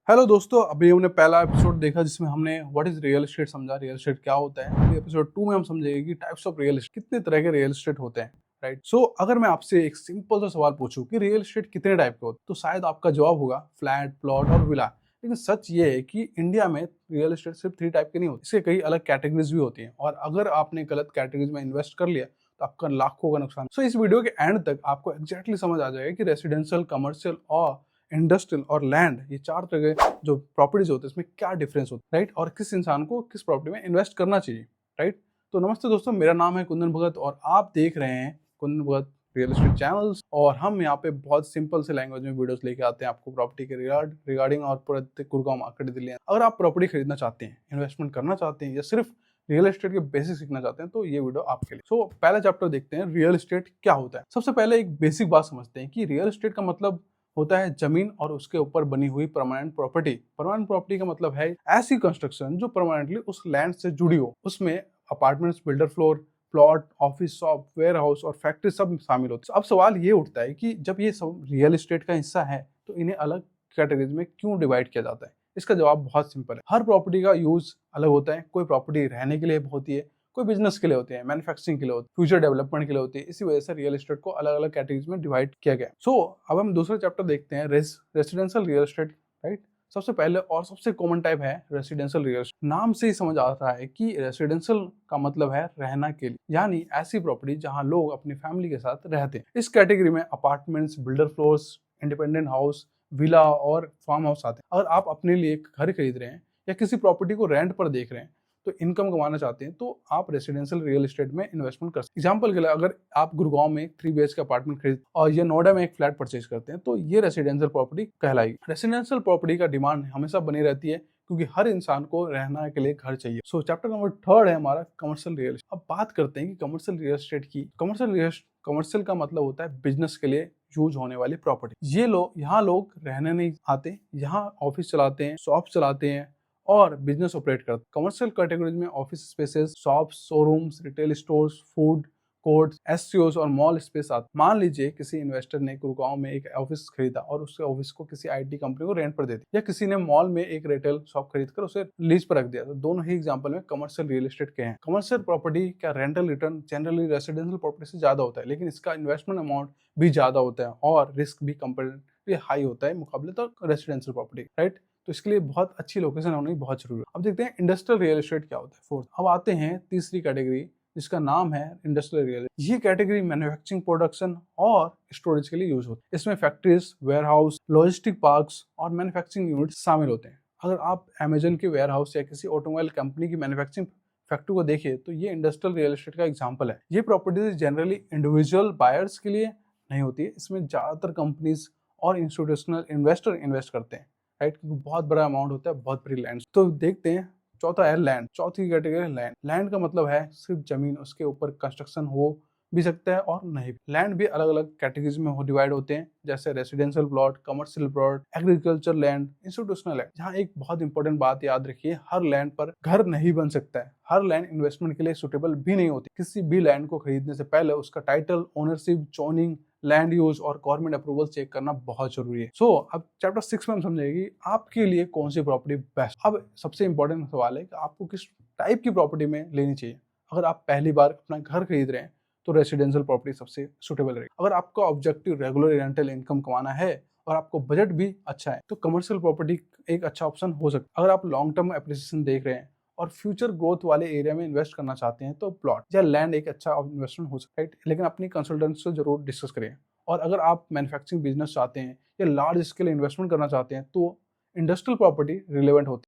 Hello दोस्तों, अभी हमने पहला एपिसोड देखा जिसमें हमने व्हाट इज रियल एस्टेट समझा, रियल एस्टेट क्या होता है। अभी एपिसोड 2 में हम समझेंगे कि टाइप्स ऑफ रियल एस्टेट, कितने तरह के रियल एस्टेट होते हैं। राइट। सो अगर मैं आपसे एक सिंपल सा सवाल पूछूं कि रियल एस्टेट कितने टाइप के होते हैं, तो शायद आपका जवाब होगा फ्लैट, प्लॉट और विला। लेकिन सच ये है कि इंडिया में रियल एस्टेट सिर्फ 3 टाइप के नहीं होते, इसके कई अलग कैटेगरीज भी होती हैं। और अगर आपने गलत कैटेगरीज में इन्वेस्ट कर लिया तो आपका लाखों का नुकसान। सो इस वीडियो के एंड तक आपको एग्जैक्टली समझ आ जाएगा कि रेसिडेंशियल, कमर्शियल और इंडस्ट्रियल और लैंड, ये 4 तरह के जो प्रॉपर्टीज होते हैं इसमें क्या डिफरेंस होता है। राइट। और किस इंसान को किस प्रॉपर्टी में इन्वेस्ट करना चाहिए। राइट। तो नमस्ते दोस्तों, मेरा नाम है कुंदन भगत और आप देख रहे हैं कुंदन भगत रियल एस्टेट चैनल्स। और हम यहाँ पे बहुत सिंपल से लैंग्वेज में वीडियोस लेके आते हैं आपको प्रॉपर्टी के रिगार्डिंग और पूरे गुड़गांव मार्केट दिल्ली। अगर आप प्रॉपर्टी खरीदना चाहते हैं, इन्वेस्टमेंट करना चाहते हैं या सिर्फ रियल एस्टेट के बेसिक सीखना चाहते हैं तो ये वीडियो आपके लिए। सो पहला चैप्टर देखते हैं, रियल एस्टेट क्या होता है। सबसे पहले एक बेसिक बात समझते हैं कि रियल एस्टेट का मतलब होता है जमीन और उसके ऊपर बनी हुई परमानेंट प्रॉपर्टी। परमानेंट प्रॉपर्टी का मतलब है ऐसी कंस्ट्रक्शन जो परमानेंटली उस लैंड से जुड़ी हो। उसमें apartments, builder floor, plot, office, shop, warehouse और फैक्ट्री सब शामिल होते हैं। अब सवाल ये उठता है कि जब ये सब रियल एस्टेट का हिस्सा है तो इन्हें अलग कैटेगरीज में क्यों डिवाइड किया जाता है। इसका जवाब बहुत सिंपल है, हर प्रॉपर्टी का यूज अलग होता है। कोई प्रॉपर्टी रहने के लिए होती है, कोई बिजनेस के लिए होती है, मैन्युफैक्चरिंग के लिए होती है, फ्यूचर डेवलपमेंट के लिए होती है। इसी वजह से रियल एस्टेट को अलग अलग कैटेगरीज में डिवाइड किया गया। सो अब हम दूसरा चैप्टर देखते हैं, रेसिडेंशियल रियल एस्टेट। राइट। सबसे पहले और सबसे कॉमन टाइप है रेसिडेंशियल रियल एस्टेट। नाम से ही समझ आ रहा है कि रेसिडेंशियल का मतलब है रहना के लिए, यानी ऐसी प्रॉपर्टी जहां लोग अपनी फैमिली के साथ रहते हैं। इस कैटेगरी में apartments, builder floors, independent house, villa और फार्म हाउस आते हैं। अगर आप अपने लिए एक घर खरीद रहे हैं या किसी प्रॉपर्टी को रेंट पर देख रहे हैं तो इनकम कमाना चाहते हैं तो आप रेसिडेंशियल रियल एस्टेट में इन्वेस्टमेंट कर सकते हैं। एग्जांपल के लिए अगर आप गुड़गांव में 3 BHK अपार्टमेंट खरीद और ये नोएडा में एक फ्लैट परचेज करते हैं तो ये रेसिडेंशियल प्रॉपर्टी कहलाएगी। रेसिडेंशियल प्रॉपर्टी का डिमांड हमेशा बनी रहती है क्योंकि हर इंसान को रहने के लिए घर चाहिए। सो चैप्टर नंबर 3 है हमारा कमर्शियल रियल एस्टेट। अब बात करते हैं कि कमर्शियल रियल एस्टेट की। कमर्शियल का मतलब होता है बिजनेस के लिए यूज होने वाली प्रॉपर्टी। ये लोग यहाँ लोग रहने नहीं आते, यहाँ ऑफिस चलाते हैं, शॉप चलाते हैं और बिजनेस ऑपरेट करते हैं। कमर्शियल कैटेगरीज में office spaces, shops, showrooms, retail stores, food courts, एससीओस और मॉल स्पेस आते। मान लीजिए किसी इन्वेस्टर ने गुड़गांव में एक ऑफिस खरीदा और उसके ऑफिस को किसी आईटी कंपनी को रेंट पर दे दिया, या किसी ने मॉल में एक रिटेल शॉप खरीदकर उसे लीज पर रख दिया, तो दोनों ही एग्जांपल में कमर्शियल रियल एस्टेट के हैं। कमर्शियल प्रॉपर्टी का rental return generally residential property से ज्यादा होता है, लेकिन इसका इन्वेस्टमेंट अमाउंट भी ज्यादा होता है और रिस्क भी कंपेरेटिवली हाई होता है मुकाबले तो रेसिडेंशियल प्रॉपर्टी। राइट। तो इसके लिए बहुत अच्छी लोकेशन होनी बहुत जरूरी है। अब देखते हैं इंडस्ट्रियल रियल एस्टेट क्या होता है, फोर्थ। अब आते हैं तीसरी कैटेगरी जिसका नाम है इंडस्ट्रियल रियल एस्टेट। ये कैटेगरी मैन्युफैक्चरिंग, प्रोडक्शन और स्टोरेज के लिए यूज होती है। इसमें फैक्ट्रीज, वेयरहाउस, लॉजिस्टिक पार्क्स और मैन्युफैक्चरिंग यूनिट शामिल होते हैं। अगर आप अमेजन के वेयरहाउस या किसी ऑटोमोबाइल कंपनी की मैन्युफैक्चरिंग फैक्ट्री को देखिए तो ये इंडस्ट्रियल रियल एस्टेट का एग्जाम्पल है। ये प्रॉपर्टीज जनरली इंडिविजुअल बायर्स के लिए नहीं होती है, इसमें ज्यादातर कंपनीज और इंस्टीट्यूशनल इन्वेस्टर इन्वेस्ट करते हैं। राइट। क्योंकि बहुत बड़ा अमाउंट होता है, बहुत बड़ी लैंड। तो देखते हैं चौथा है लैंड। चौथी कैटेगरी लैंड। लैंड का मतलब है सिर्फ जमीन, उसके ऊपर कंस्ट्रक्शन हो भी सकता है और नहीं भी। लैंड भी अलग अलग कैटेगरीज में डिवाइड होते हैं, जैसे residential plot, commercial plot, agriculture land, institutional land. जहाँ एक बहुत इंपॉर्टेंट बात याद रखिए, हर लैंड पर घर नहीं बन सकता है, हर लैंड इन्वेस्टमेंट के लिए सुटेबल भी नहीं होती। किसी भी लैंड को खरीदने से पहले उसका title, ownership, zoning, land use और गवर्नमेंट अप्रूवल चेक करना बहुत जरूरी है। सो अब चैप्टर 6 में हम समझेंगे आपके लिए कौन सी प्रॉपर्टी बेस्ट। अब सबसे इंपॉर्टेंट सवाल है कि आपको किस टाइप की प्रॉपर्टी में लेनी चाहिए। अगर आप पहली बार अपना घर खरीद रहे हैं तो रेसिडेंशियल प्रॉपर्टी सबसे सुटेबल रहेगी। अगर आपका ऑब्जेक्टिव रेगुलर रेंटल इनकम कमाना है और आपको बजट भी अच्छा है तो कमर्शियल प्रॉपर्टी एक अच्छा ऑप्शन हो सकता है। अगर आप लॉन्ग टर्म एप्रिसिएशन देख रहे हैं और फ्यूचर ग्रोथ वाले एरिया में इन्वेस्ट करना चाहते हैं तो प्लॉट या लैंड एक अच्छा इन्वेस्टमेंट हो सकता है। लेकिन अपनी कंसल्टेंट से जरूर डिस्कस करें। और अगर आप मैन्युफैक्चरिंग बिजनेस चाहते हैं या लार्ज स्केल इन्वेस्टमेंट करना चाहते हैं तो इंडस्ट्रियल प्रॉपर्टी रिलेवेंट होती है।